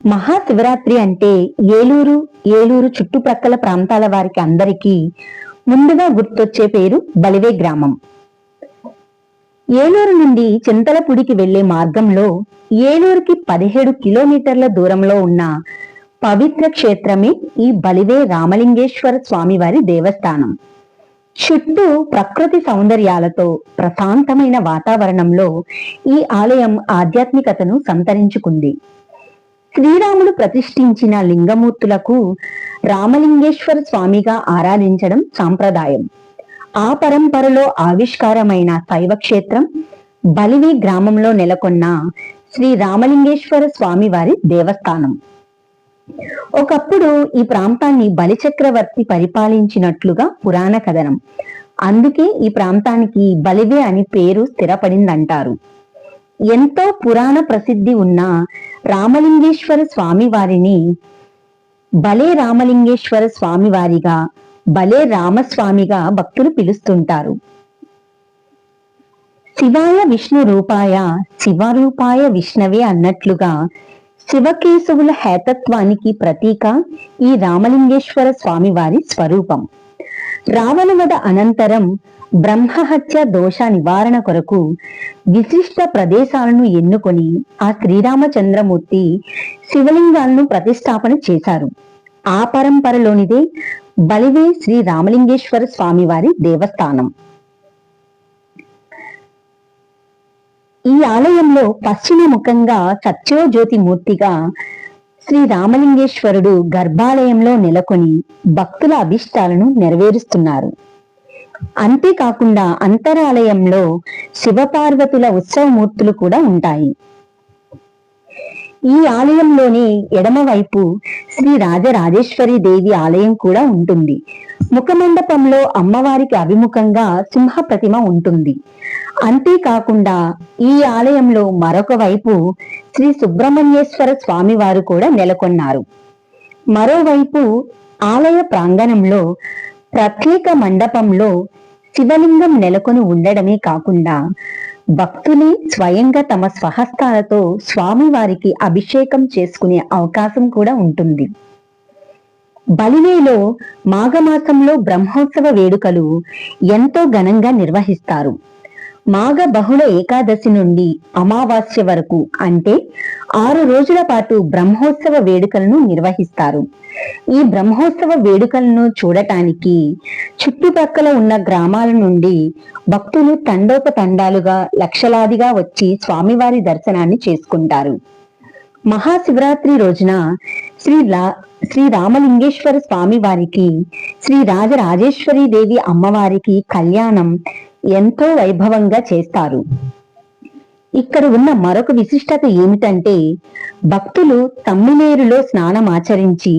మహాశివరాత్రి అంటే ఏలూరు చుట్టుప్రక్కల ప్రాంతాల వారికి అందరికీ ముందుగా గుర్తొచ్చే పేరు బలివే గ్రామం. ఏలూరు నుండి చింతలపూడికి వెళ్లే మార్గంలో ఏలూరుకి 17 కిలోమీటర్ల దూరంలో ఉన్న పవిత్ర క్షేత్రమే ఈ బలివే రామలింగేశ్వర స్వామివారి దేవస్థానం. చుట్టూ ప్రకృతి సౌందర్యాలతో ప్రశాంతమైన వాతావరణంలో ఈ ఆలయం ఆధ్యాత్మికతను సంతరించుకుంది. శ్రీరాముడు ప్రతిష్ఠించిన లింగమూర్తులకు రామలింగేశ్వర స్వామిగా ఆరాధించడం సాంప్రదాయం. ఆ పరంపరలో ఆవిష్కారమైన శైవ క్షేత్రం బలివి గ్రామంలో నెలకొన్న శ్రీ రామలింగేశ్వర స్వామి వారి దేవస్థానం. ఒకప్పుడు ఈ ప్రాంతాన్ని బలిచక్రవర్తి పరిపాలించినట్లుగా పురాణ కథనం. అందుకే ఈ ప్రాంతానికి బలివే అని పేరు స్థిరపడిందంటారు. ఎంతో పురాణ ప్రసిద్ధి ఉన్న రామలింగేశ్వర స్వామి వారిని బలే రామలింగేశ్వర స్వామి వారిగా, బలే రామస్వామిగా భక్తులు పిలుస్తుంటారు. శివాయ విష్ణు రూపాయ శివరూపాయ విష్ణవే అన్నట్లుగా శివకేశవుల హేతత్వానికి ప్రతీక ఈ రామలింగేశ్వర స్వామి వారి స్వరూపం. రావణవధ అనంతరం బ్రహ్మహత్య దోష నివారణ కొరకు విశిష్ట ప్రదేశాలను ఎన్నుకొని ఆ శ్రీరామచంద్రమూర్తి శివలింగాలను ప్రతిష్టాపన చేశారు. ఆ పరంపరలోనిదే బలివే శ్రీ రామలింగేశ్వర స్వామి వారి దేవస్థానం. ఈ ఆలయంలో పశ్చిమ ముఖంగా సత్యోజ్యోతి మూర్తిగా శ్రీ రామలింగేశ్వరుడు గర్భాలయంలో నెలకొని భక్తుల అభిష్టాలను నెరవేరుస్తున్నారు. అంతేకాకుండా అంతరాలయంలో శివపార్వతుల ఉత్సవమూర్తులు కూడా ఉంటాయి. ఈ ఆలయంలోని ఎడమవైపు శ్రీ రాజరాజేశ్వరి దేవి ఆలయం కూడా ఉంటుంది. ముఖమండపంలో అమ్మవారికి అభిముఖంగా సింహ ప్రతిమ ఉంటుంది. అంతేకాకుండా ఈ ఆలయంలో మరొక వైపు శ్రీ సుబ్రహ్మణ్యేశ్వర స్వామి వారు కూడా నెలకొన్నారు. మరోవైపు ఆలయ ప్రాంగణంలో ప్రత్యేక మండపంలో శివలింగం నెలకొని ఉండడమే కాకుండా భక్తులే స్వయంగా తమ స్వహస్తాలతో స్వామివారికి అభిషేకం చేసుకునే అవకాశం కూడా ఉంటుంది. బలివేలో మాఘమాసంలో బ్రహ్మోత్సవ వేడుకలు ఎంతో ఘనంగా నిర్వహిస్తారు. మాఘ బహుళ ఏకాదశి నుండి అమావాస్య వరకు అంటే 6 రోజుల పాటు బ్రహ్మోత్సవ వేడుకలను నిర్వహిస్తారు. ఈ బ్రహ్మోత్సవ వేడుకలను చూడటానికి చుట్టుపక్కల ఉన్న గ్రామాల నుండి భక్తులు తండోపతండాలుగా లక్షలాదిగా వచ్చి స్వామివారి దర్శనాన్ని చేసుకుంటారు. మహాశివరాత్రి రోజున శ్రీ రామలింగేశ్వర స్వామి వారికి శ్రీ రాజరాజేశ్వరి దేవి అమ్మవారికి కళ్యాణం ఎంతో వైభవంగా చేస్తారు. ఇక్కడ ఉన్న మరొక విశిష్టత ఏమిటంటే భక్తులు తమ్మినేరులో స్నానమాచరించి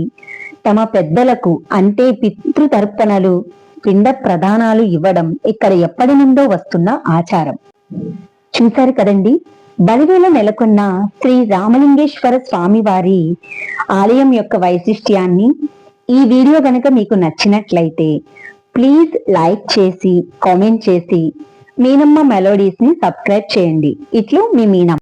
తమ పెద్దలకు అంటే పితృతర్పణలు పిండ ప్రదానాలు ఇవ్వడం ఇక్కడ ఎప్పటి నుండో వస్తున్న ఆచారం. చూశారు కదండి, బలివేలో నెలకొన్న శ్రీ రామలింగేశ్వర స్వామి వారి ఆలయం యొక్క వైశిష్ట్యాన్ని. ఈ వీడియో గనక మీకు నచ్చినట్లయితే ప్లీజ్ లైక్ చేసి కామెంట్ చేసి మీనమ్మ మెలోడీస్ ని సబ్స్క్రైబ్ చేయండి. ఇట్లు మీ మీనమ్మ.